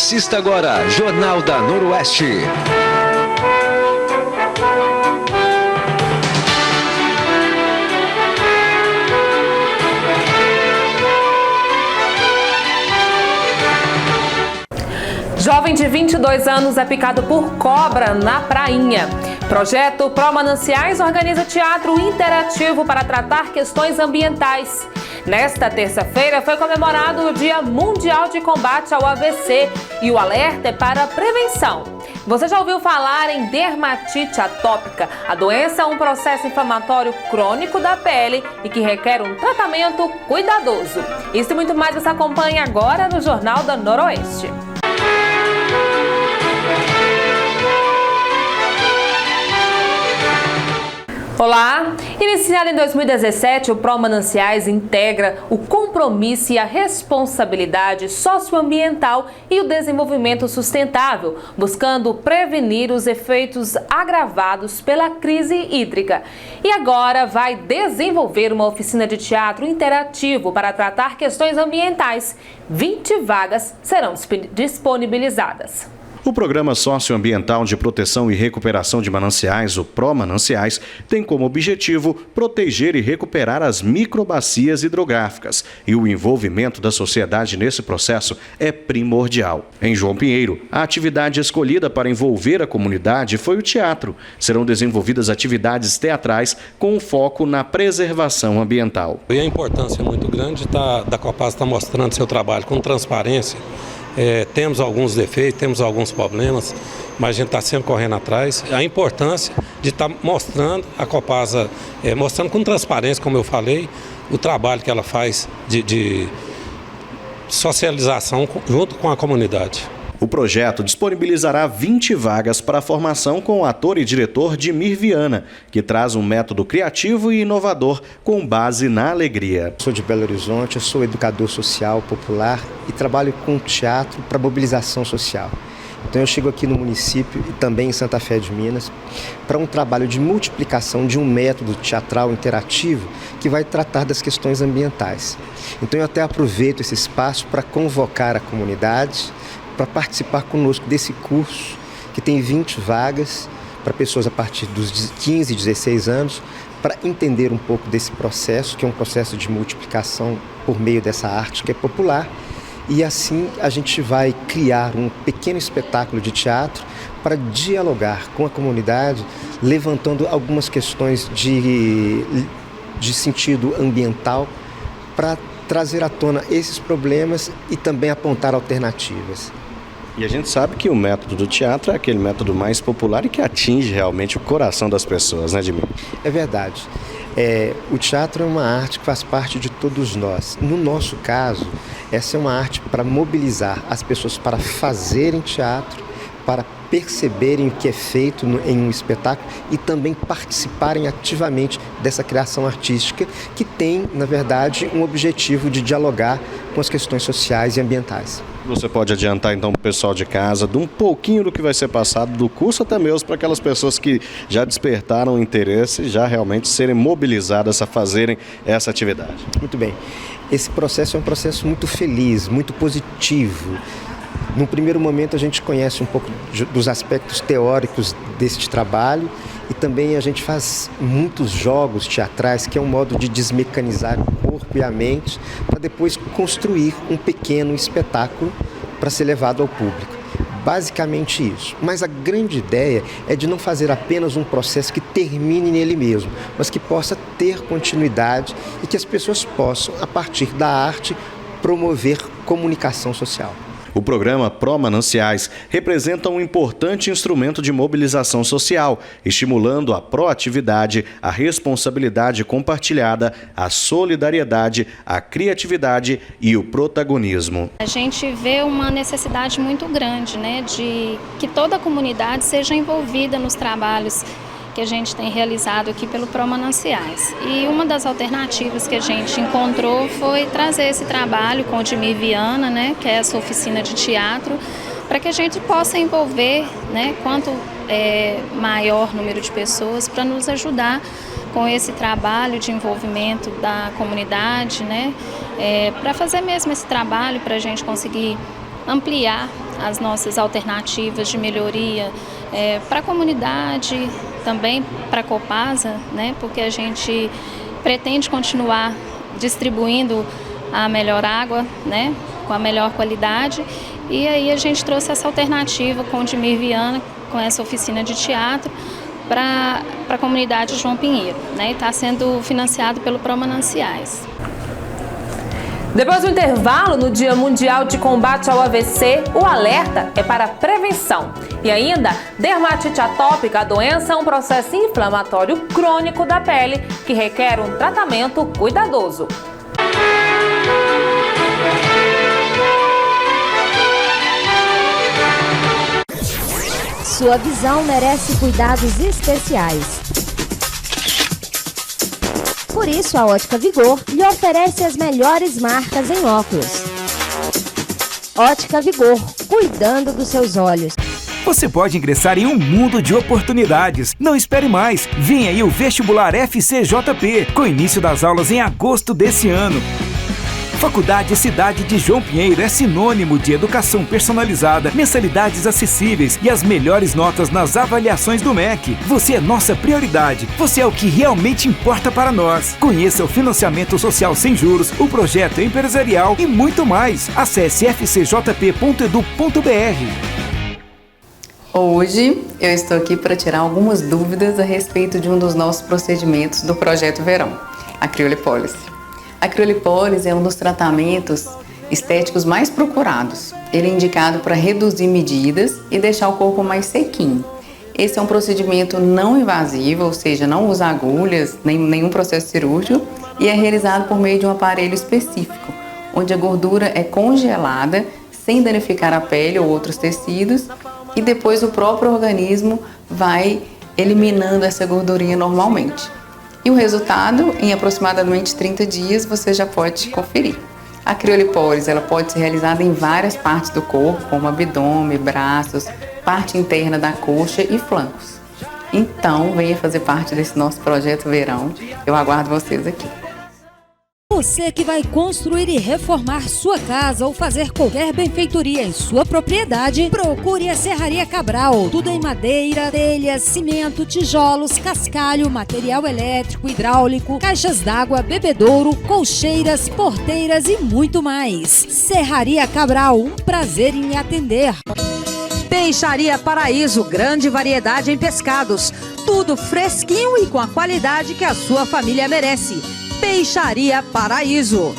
Assista agora, Jornal da Noroeste. Jovem de 22 anos é picado por cobra na prainha. Projeto Pró Mananciais organiza teatro interativo para tratar questões ambientais. Nesta terça-feira foi comemorado o Dia Mundial de Combate ao AVC e o alerta é para a prevenção. Você já ouviu falar em dermatite atópica? A doença é um processo inflamatório crônico da pele e que requer um tratamento cuidadoso. Isso e muito mais você acompanha agora no Jornal da Noroeste. Olá! Iniciado em 2017, o Pró Mananciais integra o compromisso e a responsabilidade socioambiental e o desenvolvimento sustentável, buscando prevenir os efeitos agravados pela crise hídrica. E agora vai desenvolver uma oficina de teatro interativo para tratar questões ambientais. 20 vagas serão disponibilizadas. O Programa Socioambiental de Proteção e Recuperação de Mananciais, o Pró Mananciais, tem como objetivo proteger e recuperar as microbacias hidrográficas, e o envolvimento da sociedade nesse processo é primordial. Em João Pinheiro, a atividade escolhida para envolver a comunidade foi o teatro. Serão desenvolvidas atividades teatrais com foco na preservação ambiental. E a importância é muito grande da Copasa estar mostrando seu trabalho com transparência. Temos alguns defeitos, temos alguns problemas, mas a gente está sempre correndo atrás. A importância de estar mostrando a Copasa, mostrando com transparência, como eu falei, o trabalho que ela faz de socialização junto com a comunidade. O projeto disponibilizará 20 vagas para a formação com o ator e diretor Dimir Viana, que traz um método criativo e inovador com base na alegria. Sou de Belo Horizonte, eu sou educador social popular e trabalho com teatro para mobilização social. Então eu chego aqui no município e também em Santa Fé de Minas para um trabalho de multiplicação de um método teatral interativo que vai tratar das questões ambientais. Então eu até aproveito esse espaço para convocar a comunidade para participar conosco desse curso, que tem 20 vagas para pessoas a partir dos 15 e 16 anos, para entender um pouco desse processo, que é um processo de multiplicação por meio dessa arte que é popular. E assim a gente vai criar um pequeno espetáculo de teatro para dialogar com a comunidade, levantando algumas questões de sentido ambiental, para trazer à tona esses problemas e também apontar alternativas. E a gente sabe que o método do teatro é aquele método mais popular e que atinge realmente o coração das pessoas, né, Dimir? É verdade. O teatro é uma arte que faz parte de todos nós. No nosso caso, essa é uma arte para mobilizar as pessoas para fazerem teatro, para perceberem o que é feito em um espetáculo e também participarem ativamente dessa criação artística que tem, na verdade, um objetivo de dialogar com as questões sociais e ambientais. Você pode adiantar então para o pessoal de casa de um pouquinho do que vai ser passado do curso, até mesmo para aquelas pessoas que já despertaram interesse e já realmente serem mobilizadas a fazerem essa atividade? Muito bem. Esse processo é um processo muito feliz, muito positivo. Num primeiro momento a gente conhece um pouco dos aspectos teóricos deste trabalho e também a gente faz muitos jogos teatrais, que é um modo de desmecanizar o corpo e a mente para depois construir um pequeno espetáculo para ser levado ao público. Basicamente isso. Mas a grande ideia é de não fazer apenas um processo que termine nele mesmo, mas que possa ter continuidade e que as pessoas possam, a partir da arte, promover comunicação social. O programa Pró Mananciais representa um importante instrumento de mobilização social, estimulando a proatividade, a responsabilidade compartilhada, a solidariedade, a criatividade e o protagonismo. A gente vê uma necessidade muito grande, de que toda a comunidade seja envolvida nos trabalhos que a gente tem realizado aqui pelo Pró Mananciais. E uma das alternativas que a gente encontrou foi trazer esse trabalho com o Dimir Viana, que é essa oficina de teatro, para que a gente possa envolver quanto maior número de pessoas para nos ajudar com esse trabalho de envolvimento da comunidade, para fazer mesmo esse trabalho, para a gente conseguir ampliar as nossas alternativas de melhoria para a comunidade, também para a Copasa, né, porque a gente pretende continuar distribuindo a melhor água, né, com a melhor qualidade. E aí a gente trouxe essa alternativa com o Dimir Viana, com essa oficina de teatro, para a comunidade João Pinheiro, né, e está sendo financiado pelo Promananciais. Depois do intervalo, no Dia Mundial de Combate ao AVC, o alerta é para prevenção. E ainda, dermatite atópica, a doença é um processo inflamatório crônico da pele que requer um tratamento cuidadoso. Sua visão merece cuidados especiais. Por isso, a Ótica Vigor lhe oferece as melhores marcas em óculos. Ótica Vigor, cuidando dos seus olhos. Você pode ingressar em um mundo de oportunidades. Não espere mais. Vem aí o Vestibular FCJP, com início das aulas em agosto desse ano. Faculdade Cidade de João Pinheiro é sinônimo de educação personalizada, mensalidades acessíveis e as melhores notas nas avaliações do MEC. Você é nossa prioridade. Você é o que realmente importa para nós. Conheça o financiamento social sem juros, o projeto empresarial e muito mais. Acesse fcjp.edu.br. Hoje eu estou aqui para tirar algumas dúvidas a respeito de um dos nossos procedimentos do Projeto Verão, a criolipólise. A criolipólise é um dos tratamentos estéticos mais procurados. Ele é indicado para reduzir medidas e deixar o corpo mais sequinho. Esse é um procedimento não invasivo, ou seja, não usa agulhas, nenhum processo cirúrgico, e é realizado por meio de um aparelho específico, onde a gordura é congelada, sem danificar a pele ou outros tecidos, e depois o próprio organismo vai eliminando essa gordurinha normalmente. E o resultado, em aproximadamente 30 dias, você já pode conferir. A criolipólise ela pode ser realizada em várias partes do corpo, como abdômen, braços, parte interna da coxa e flancos. Então, venha fazer parte desse nosso projeto Verão. Eu aguardo vocês aqui. Você que vai construir e reformar sua casa ou fazer qualquer benfeitoria em sua propriedade, procure a Serraria Cabral. Tudo em madeira, telhas, cimento, tijolos, cascalho, material elétrico, hidráulico, caixas d'água, bebedouro, colcheiras, porteiras e muito mais. Serraria Cabral, um prazer em lhe atender. Peixaria Paraíso, grande variedade em pescados. Tudo fresquinho e com a qualidade que a sua família merece. Peixaria Paraíso.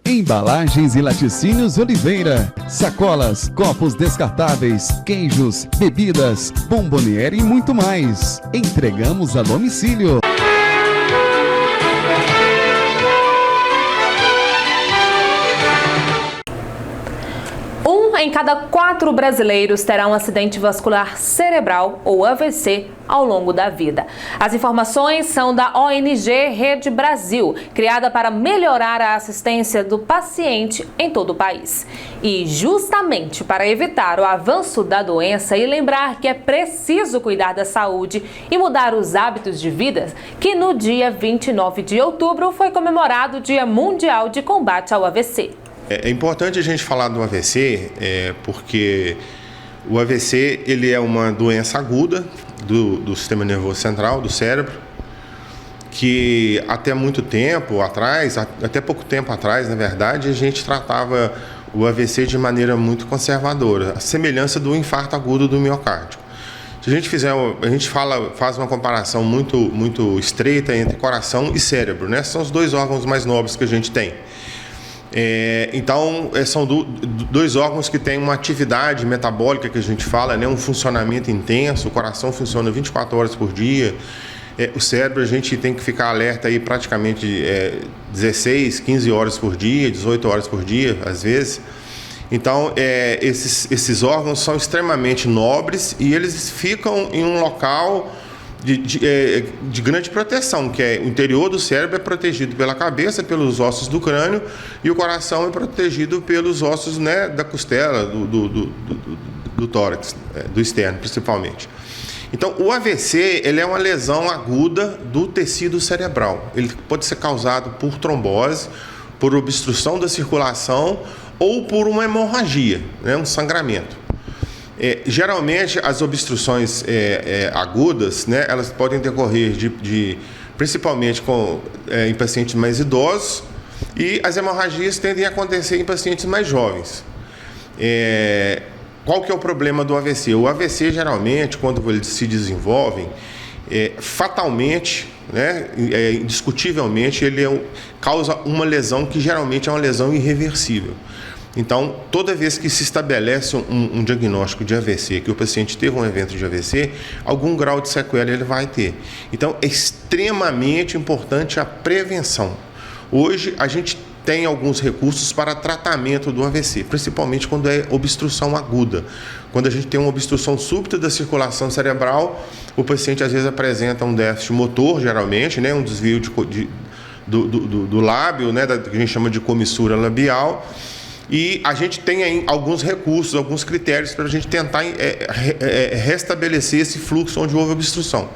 Embalagens e laticínios Oliveira. Sacolas, copos descartáveis, queijos, bebidas, bomboniere e muito mais. Entregamos a domicílio. Em cada 4 brasileiros terá um acidente vascular cerebral ou AVC ao longo da vida. As informações são da ONG Rede Brasil, criada para melhorar a assistência do paciente em todo o país. E justamente para evitar o avanço da doença e lembrar que é preciso cuidar da saúde e mudar os hábitos de vida, que no dia 29 de outubro foi comemorado o Dia Mundial de Combate ao AVC. É importante a gente falar do AVC, porque o AVC ele é uma doença aguda do sistema nervoso central, do cérebro, que até muito tempo atrás, até pouco tempo atrás, na verdade, a gente tratava o AVC de maneira muito conservadora, a semelhança do infarto agudo do miocárdio. Se a gente faz uma comparação muito estreita entre coração e cérebro, né? São os dois órgãos mais nobres que a gente tem. Então, são dois órgãos que têm uma atividade metabólica que a gente fala, né? Um funcionamento intenso. O coração funciona 24 horas por dia. O cérebro a gente tem que ficar alerta aí praticamente 16, 15 horas por dia, 18 horas por dia, às vezes. Então, esses órgãos são extremamente nobres e eles ficam em um local de grande proteção, que é o interior do cérebro é protegido pela cabeça, pelos ossos do crânio, e o coração é protegido pelos ossos, né, da costela, do tórax, do externo principalmente. Então, o AVC ele é uma lesão aguda do tecido cerebral. Ele pode ser causado por trombose por obstrução da circulação ou por uma hemorragia, né, um sangramento. Geralmente, as obstruções agudas, né, elas podem decorrer principalmente em pacientes mais idosos, e as hemorragias tendem a acontecer em pacientes mais jovens. Qual que é o problema do AVC? O AVC, geralmente, quando eles se desenvolvem, fatalmente, né, indiscutivelmente, ele causa uma lesão que geralmente é uma lesão irreversível. Então, toda vez que se estabelece um diagnóstico de AVC, que o paciente teve um evento de AVC, algum grau de sequela ele vai ter. Então, é extremamente importante a prevenção. Hoje, a gente tem alguns recursos para tratamento do AVC, principalmente quando é obstrução aguda. Quando a gente tem uma obstrução súbita da circulação cerebral, o paciente às vezes apresenta um déficit motor, geralmente, né, um desvio do lábio, né, que a gente chama de comissura labial. E a gente tem aí alguns recursos, alguns critérios para a gente tentar restabelecer esse fluxo onde houve obstrução.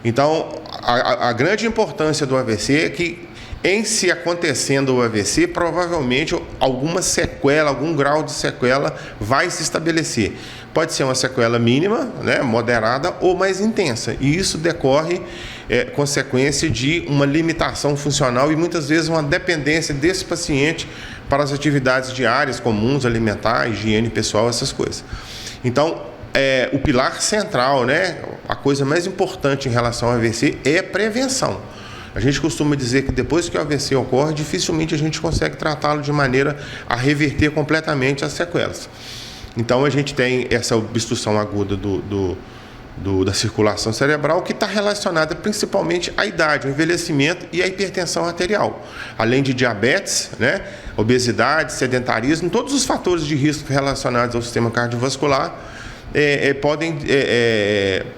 Então, a grande importância do AVC é que, em se acontecendo o AVC, provavelmente alguma sequela, algum grau de sequela vai se estabelecer. Pode ser uma sequela mínima, né, moderada ou mais intensa. E isso decorre consequência de uma limitação funcional e muitas vezes uma dependência desse paciente para as atividades diárias, comuns, alimentar, higiene pessoal, essas coisas. Então, o pilar central, né, a coisa mais importante em relação ao AVC é a prevenção. A gente costuma dizer que depois que o AVC ocorre, dificilmente a gente consegue tratá-lo de maneira a reverter completamente as sequelas. Então, a gente tem essa obstrução aguda da circulação cerebral, que está relacionada principalmente à idade, ao envelhecimento e à hipertensão arterial. Além de diabetes, né, obesidade, sedentarismo, todos os fatores de risco relacionados ao sistema cardiovascular podem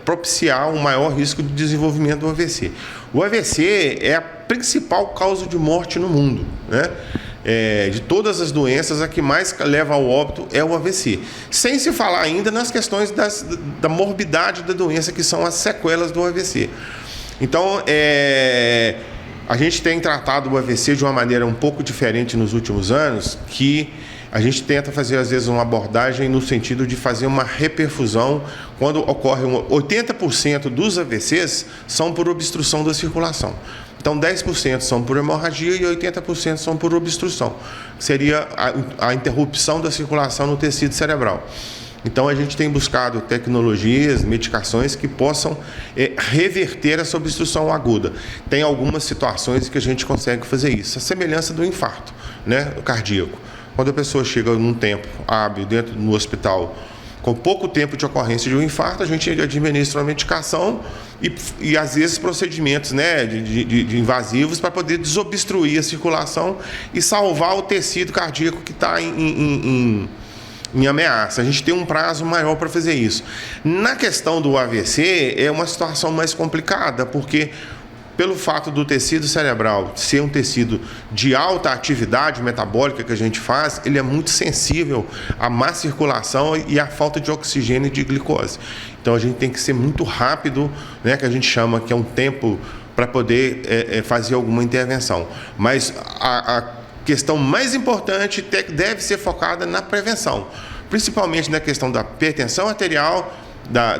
propiciar um maior risco de desenvolvimento do AVC. O AVC é a principal causa de morte no mundo, né? De todas as doenças, a que mais leva ao óbito é o AVC. Sem se falar ainda nas questões da morbidade da doença, que são as sequelas do AVC. Então, a gente tem tratado o AVC de uma maneira um pouco diferente nos últimos anos, que a gente tenta fazer, às vezes, uma abordagem no sentido de fazer uma reperfusão quando ocorre 80% dos AVCs são por obstrução da circulação. Então, 10% são por hemorragia e 80% são por obstrução. Seria a interrupção da circulação no tecido cerebral. Então, a gente tem buscado tecnologias, medicações que possam reverter essa obstrução aguda. Tem algumas situações que a gente consegue fazer isso. A semelhança do infarto, né, cardíaco. Quando a pessoa chega num tempo hábil dentro do hospital, com pouco tempo de ocorrência de um infarto, a gente administra uma medicação e às vezes procedimentos, né, de invasivos para poder desobstruir a circulação e salvar o tecido cardíaco que está em ameaça. A gente tem um prazo maior para fazer isso. Na questão do AVC, é uma situação mais complicada, porque pelo fato do tecido cerebral ser um tecido de alta atividade metabólica que a gente faz, ele é muito sensível à má circulação e à falta de oxigênio e de glicose. Então, a gente tem que ser muito rápido, né, que a gente chama que é um tempo para poder fazer alguma intervenção. Mas a questão mais importante deve ser focada na prevenção, principalmente na questão da hipertensão arterial,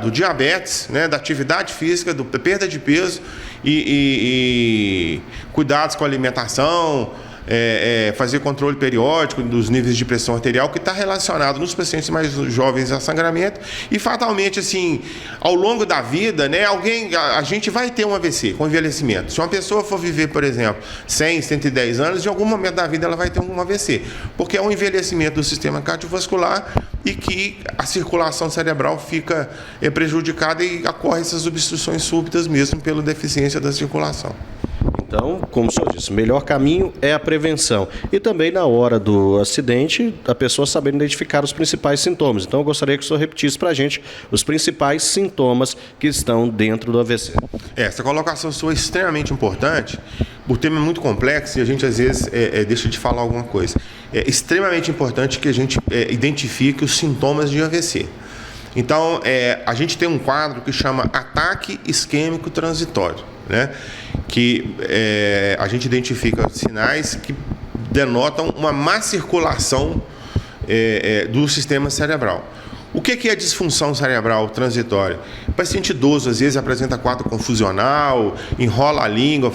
do diabetes, né, da atividade física, da perda de peso e cuidados com a alimentação, fazer controle periódico dos níveis de pressão arterial, que está relacionado nos pacientes mais jovens a sangramento e fatalmente, assim, ao longo da vida, né, a gente vai ter um AVC com envelhecimento. Se uma pessoa for viver, por exemplo, 100, 110 anos, em algum momento da vida ela vai ter um AVC, porque é um envelhecimento do sistema cardiovascular e que a circulação cerebral fica prejudicada e ocorrem essas obstruções súbitas mesmo pela deficiência da circulação. Então, como o senhor disse, o melhor caminho é a prevenção. E também, na hora do acidente, a pessoa saber identificar os principais sintomas. Então, eu gostaria que o senhor repetisse para a gente os principais sintomas que estão dentro do AVC. Essa colocação sua é extremamente importante. O tema é muito complexo e a gente, às vezes, deixa de falar alguma coisa. É extremamente importante que a gente identifique os sintomas de AVC. Então, a gente tem um quadro que chama ataque isquêmico transitório, né? Que a gente identifica sinais denotam uma má circulação do sistema cerebral. O que é disfunção cerebral transitória? O paciente idoso, às vezes, apresenta quadro confusional, enrola a língua,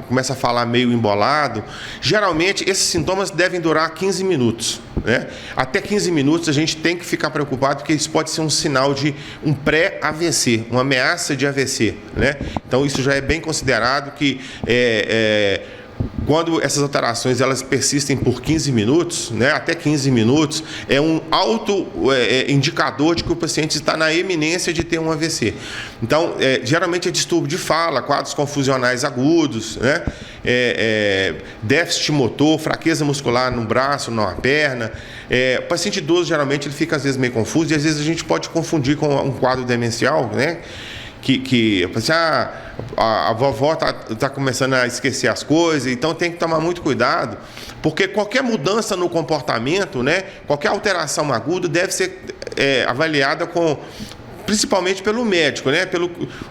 começa a falar meio embolado. Geralmente, esses sintomas devem durar 15 minutos. Né? Até 15 minutos a gente tem que ficar preocupado, porque isso pode ser um sinal de um pré-AVC, uma ameaça de AVC. Né? Então, isso já é bem considerado que quando essas alterações elas persistem por 15 minutos, né, até 15 minutos, é um indicador de que o paciente está na eminência de ter um AVC. Então, geralmente é distúrbio de fala, quadros confusionais agudos, né, déficit motor, fraqueza muscular no braço, na perna. O paciente idoso, geralmente, ele fica às vezes meio confuso e às vezes a gente pode confundir com um quadro demencial, né? A vovó está começando a esquecer as coisas, então tem que tomar muito cuidado, porque qualquer mudança no comportamento, né, qualquer alteração aguda deve ser avaliada principalmente pelo médico, né,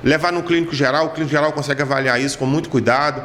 levar no clínico geral, o clínico geral consegue avaliar isso com muito cuidado.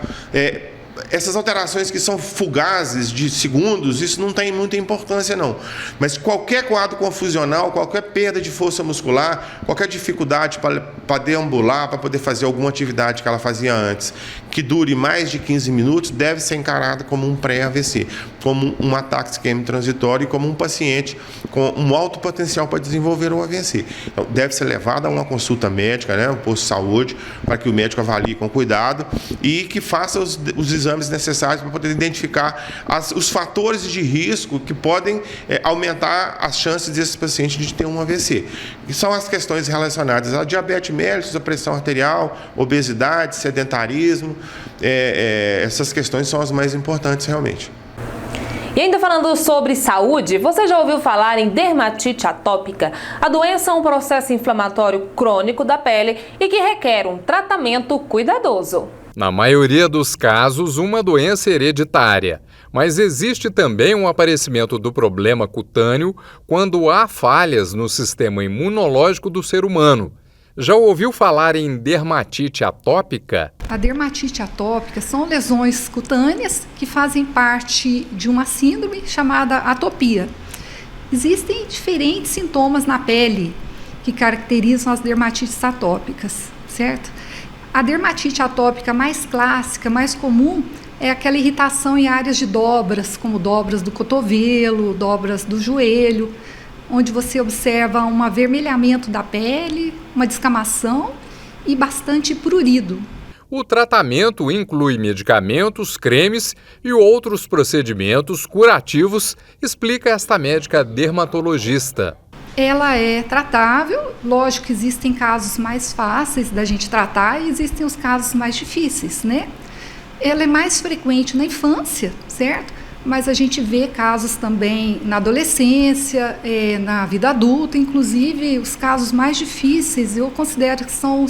Essas alterações que são fugazes de segundos, isso não tem muita importância não. Mas qualquer quadro confusional, qualquer perda de força muscular, qualquer dificuldade para deambular, para poder fazer alguma atividade que ela fazia antes, que dure mais de 15 minutos, deve ser encarada como um pré-AVC, como um ataque isquêmico transitório e como um paciente com um alto potencial para desenvolver um AVC. Então, deve ser levado a uma consulta médica, né, um posto de saúde, para que o médico avalie com cuidado e que faça os exames necessários para poder identificar os fatores de risco que podem aumentar as chances desse paciente de ter um AVC. Que são as questões relacionadas à diabetes mellitus, à pressão arterial, obesidade, sedentarismo. Essas questões são as mais importantes realmente. E ainda falando sobre saúde, você já ouviu falar em dermatite atópica? A doença é um processo inflamatório crônico da pele e que requer um tratamento cuidadoso. Na maioria dos casos, uma doença hereditária, mas existe também um aparecimento do problema cutâneo quando há falhas no sistema imunológico do ser humano. Já ouviu falar em dermatite atópica? A dermatite atópica são lesões cutâneas que fazem parte de uma síndrome chamada atopia. Existem diferentes sintomas na pele que caracterizam as dermatites atópicas, certo? A dermatite atópica mais clássica, mais comum, é aquela irritação em áreas de dobras, como dobras do cotovelo, dobras do joelho, onde você observa um avermelhamento da pele, uma descamação e bastante prurido. O tratamento inclui medicamentos, cremes e outros procedimentos curativos, explica esta médica dermatologista. Ela é tratável, lógico que existem casos mais fáceis da gente tratar e existem os casos mais difíceis, né? Ela é mais frequente na infância, certo? Mas a gente vê casos também na adolescência, na vida adulta, inclusive os casos mais difíceis eu considero que são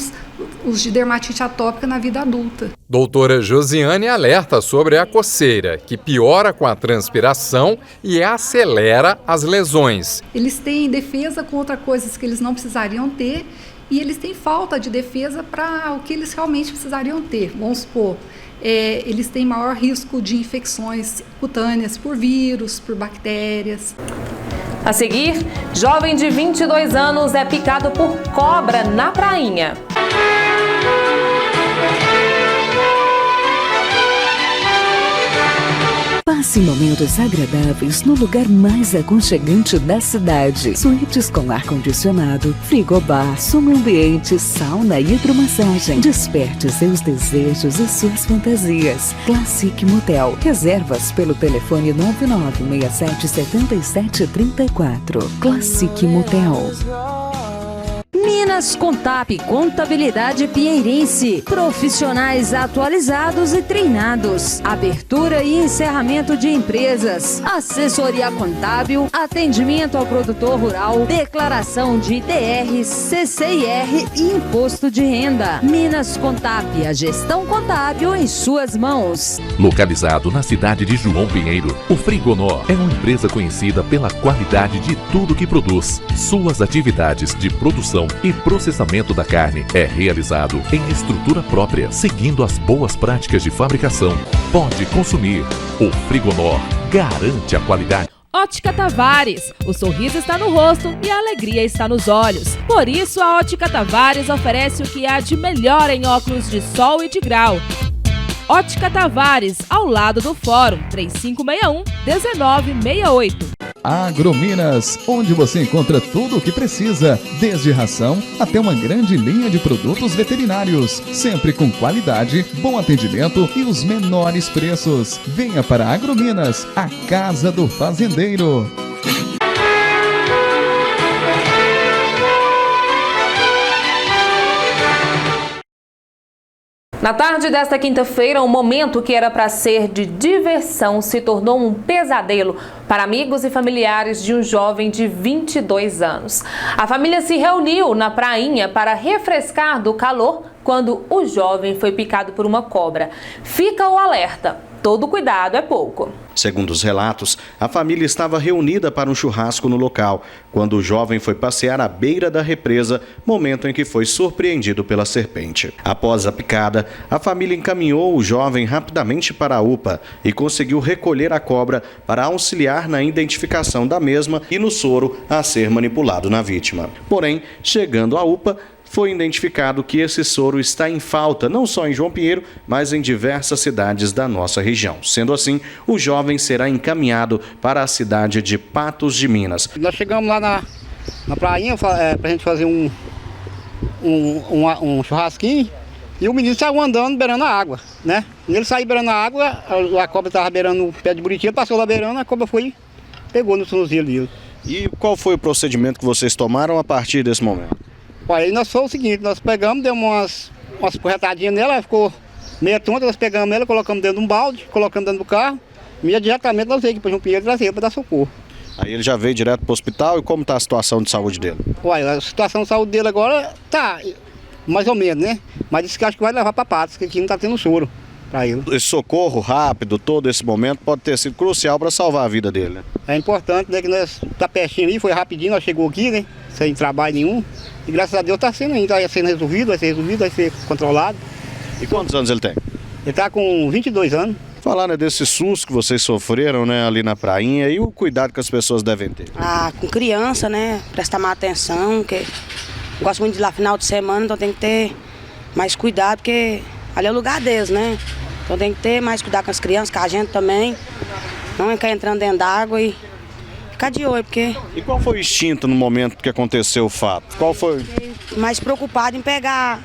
os de dermatite atópica na vida adulta. Doutora Josiane alerta sobre a coceira, que piora com a transpiração e acelera as lesões. Eles têm defesa contra coisas que eles não precisariam ter e eles têm falta de defesa para o que eles realmente precisariam ter. Vamos supor, eles têm maior risco de infecções cutâneas por vírus, por bactérias. A seguir, jovem de 22 anos é picado por cobra na prainha. Passe momentos agradáveis no lugar mais aconchegante da cidade. Suítes com ar-condicionado, frigobar, som ambiente, sauna e hidromassagem. Desperte seus desejos e suas fantasias. Classic Motel. Reservas pelo telefone 99677734. Classic Motel. Minas Contap, Contabilidade Pinheirense. Profissionais atualizados e treinados. Abertura e encerramento de empresas. Assessoria contábil, atendimento ao produtor rural, declaração de ITR, CCIR e imposto de renda. Minas Contap, a gestão contábil em suas mãos. Localizado na cidade de João Pinheiro, o Frigonó é uma empresa conhecida pela qualidade de tudo que produz. Suas atividades de produção e processamento da carne é realizado em estrutura própria, seguindo as boas práticas de fabricação. Pode consumir. O Frigonor garante a qualidade. Ótica Tavares. O sorriso está no rosto e a alegria está nos olhos. Por isso, a Ótica Tavares oferece o que há de melhor em óculos de sol e de grau. Ótica Tavares, ao lado do Fórum, 3561-1968. Agrominas, onde você encontra tudo o que precisa, desde ração até uma grande linha de produtos veterinários, sempre com qualidade, bom atendimento e os menores preços. Venha para Agrominas, a casa do fazendeiro. Na tarde desta quinta-feira, um momento que era para ser de diversão se tornou um pesadelo para amigos e familiares de um jovem de 22 anos. A família se reuniu na prainha para refrescar do calor quando o jovem foi picado por uma cobra. Fica o alerta, todo cuidado é pouco. Segundo os relatos, a família estava reunida para um churrasco no local, quando o jovem foi passear à beira da represa, momento em que foi surpreendido pela serpente. Após a picada, a família encaminhou o jovem rapidamente para a UPA e conseguiu recolher a cobra para auxiliar na identificação da mesma e no soro a ser manipulado na vítima. Porém, chegando à UPA, foi identificado que esse soro está em falta, não só em João Pinheiro, mas em diversas cidades da nossa região. Sendo assim, o jovem será encaminhado para a cidade de Patos de Minas. Nós chegamos lá na prainha para a gente fazer um churrasquinho e o menino saiu andando beirando a água, né? E ele saiu beirando a água, a cobra estava beirando o pé de Buriti, ele passou lá beirando, a cobra foi e pegou no tornozelo dele. E qual foi o procedimento que vocês tomaram a partir desse momento? Olha, aí nós foi o seguinte, nós pegamos, demos umas porretadinhas nela, ela ficou meia tonta, nós pegamos ela, colocamos dentro de um balde, colocamos dentro do carro, e imediatamente nós veio aqui para João Pinheiro e trazemos para dar socorro. Aí ele já veio direto para o hospital, e como está a situação de saúde dele? Olha, a situação de saúde dele agora tá mais ou menos, né? Mas disse que acho que vai levar para Patos, que aqui não está tendo soro para ele. Esse socorro rápido, todo esse momento, pode ter sido crucial para salvar a vida dele, né? É importante, né, que nós tá pertinho ali, foi rapidinho, nós chegou aqui, né? Sem trabalho nenhum. E graças a Deus está sendo ainda, vai ser resolvido, vai ser controlado. E quantos anos ele tem? Ele está com 22 anos. Falar, né, desse susto que vocês sofreram, né, ali na prainha e o cuidado que as pessoas devem ter. Com criança, né, prestar mais atenção, porque gosto muito de ir lá final de semana, então tem que ter mais cuidado, porque ali é o lugar deles, né? Então tem que ter mais cuidado com as crianças, com a gente também, não ficar entrando dentro d'água e ficar de olho, porque... E qual foi o instinto no momento que aconteceu o fato? Qual foi? Mais preocupado em pegar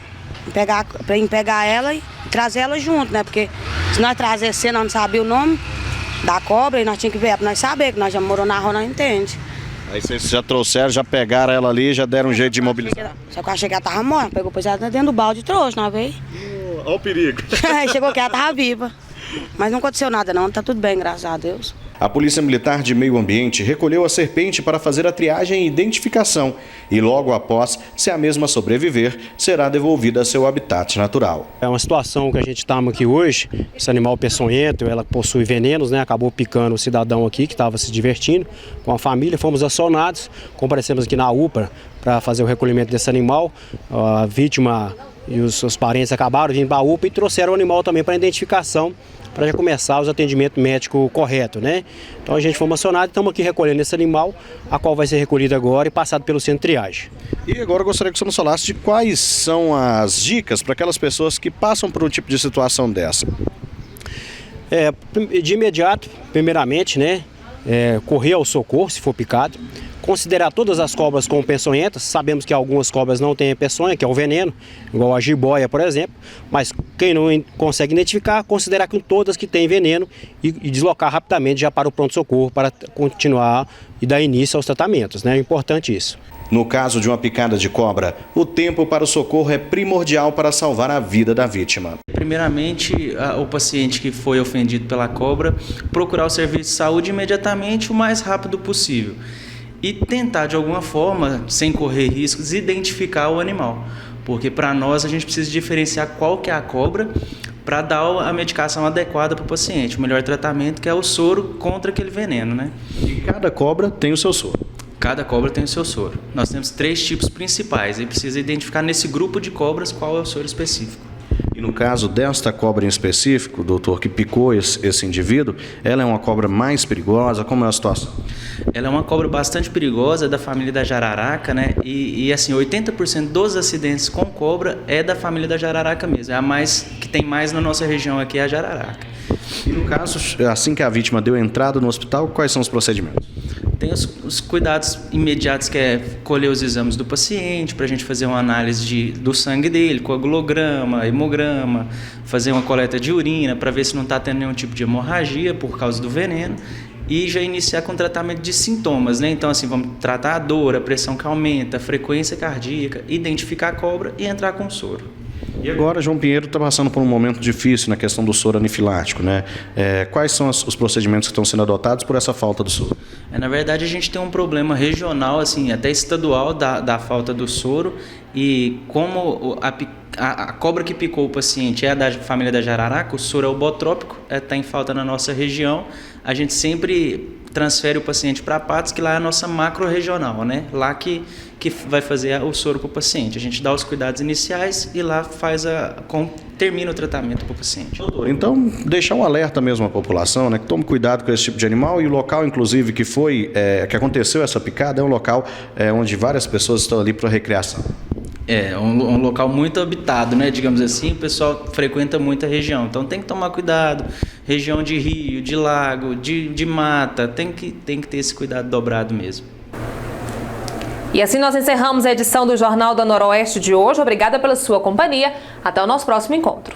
ela e trazer ela junto, né? Porque se nós trazer nós não sabia o nome da cobra e nós tínhamos que ver para nós saber, que nós já moramos na rua, nós entendemos. Aí vocês já trouxeram, já pegaram ela ali, já deram um jeito de imobilizar. Só que ela chegou, ela tava morta, pegou pois ela dentro do balde e trouxe, não veio? Olha o perigo. Chegou que ela tava viva. Mas não aconteceu nada não, tá tudo bem, graças a Deus. A Polícia Militar de Meio Ambiente recolheu a serpente para fazer a triagem e identificação e logo após, se a mesma sobreviver, será devolvida a seu habitat natural. É uma situação que a gente está aqui hoje, esse animal peçonhento, ela possui venenos, né? Acabou picando o cidadão aqui que estava se divertindo com a família, fomos acionados, comparecemos aqui na UPA para fazer o recolhimento desse animal, a vítima e os seus parentes acabaram vindo para a UPA e trouxeram o animal também para identificação, para já começar os atendimentos médicos corretos, né? Então a gente foi acionado e estamos aqui recolhendo esse animal, a qual vai ser recolhido agora e passado pelo centro de triagem. E agora eu gostaria que você nos falasse de quais são as dicas para aquelas pessoas que passam por um tipo de situação dessa. De imediato, primeiramente, né? Correr ao socorro se for picado. Considerar todas as cobras como peçonhentas, sabemos que algumas cobras não têm peçonha, que é o veneno, igual a jiboia, por exemplo, mas quem não consegue identificar, considerar que todas que têm veneno e deslocar rapidamente já para o pronto-socorro para continuar e dar início aos tratamentos, né? É importante isso. No caso de uma picada de cobra, o tempo para o socorro é primordial para salvar a vida da vítima. Primeiramente, o paciente que foi ofendido pela cobra, procurar o serviço de saúde imediatamente o mais rápido possível. E tentar de alguma forma, sem correr riscos, identificar o animal. Porque para nós a gente precisa diferenciar qual que é a cobra para dar a medicação adequada para o paciente. O melhor tratamento que é o soro contra aquele veneno, né? E cada cobra tem o seu soro. Cada cobra tem o seu soro. Nós temos 3 tipos principais e precisa identificar nesse grupo de cobras qual é o soro específico. E no caso desta cobra em específico, doutor, que picou esse indivíduo, ela é uma cobra mais perigosa? Como é a situação? Ela é uma cobra bastante perigosa, da família da jararaca, né? E assim, 80% dos acidentes com cobra é da família da jararaca mesmo. É a mais que tem mais na nossa região aqui, é a jararaca. E no caso, assim que a vítima deu entrada no hospital, quais são os procedimentos? Tem os cuidados imediatos, que é colher os exames do paciente, para a gente fazer uma análise do sangue dele, coagulograma, hemograma, fazer uma coleta de urina para ver se não está tendo nenhum tipo de hemorragia por causa do veneno e já iniciar com tratamento de sintomas, né? Então, assim, vamos tratar a dor, a pressão que aumenta, a frequência cardíaca, identificar a cobra e entrar com soro. E agora, João Pinheiro está passando por um momento difícil na questão do soro anifilático, né? Quais são os procedimentos que estão sendo adotados por essa falta do soro? Na verdade, a gente tem um problema regional, assim, até estadual, da falta do soro, e como a cobra que picou o paciente é da família da jararaca, o soro é o botrópico, está em falta na nossa região, a gente sempre transfere o paciente para Patos, que lá é a nossa macro-regional, né? Lá que vai fazer o soro para o paciente. A gente dá os cuidados iniciais e lá termina o tratamento para o paciente. Doutor, então, deixar um alerta mesmo à população, né? Que tome cuidado com esse tipo de animal, e o local, inclusive, que aconteceu essa picada, é um local onde várias pessoas estão ali para recreação. É um local muito habitado, né? Digamos assim, o pessoal frequenta muito a região, então tem que tomar cuidado. Região de rio, de lago, de mata, tem que ter esse cuidado dobrado mesmo. E assim nós encerramos a edição do Jornal da Noroeste de hoje. Obrigada pela sua companhia. Até o nosso próximo encontro.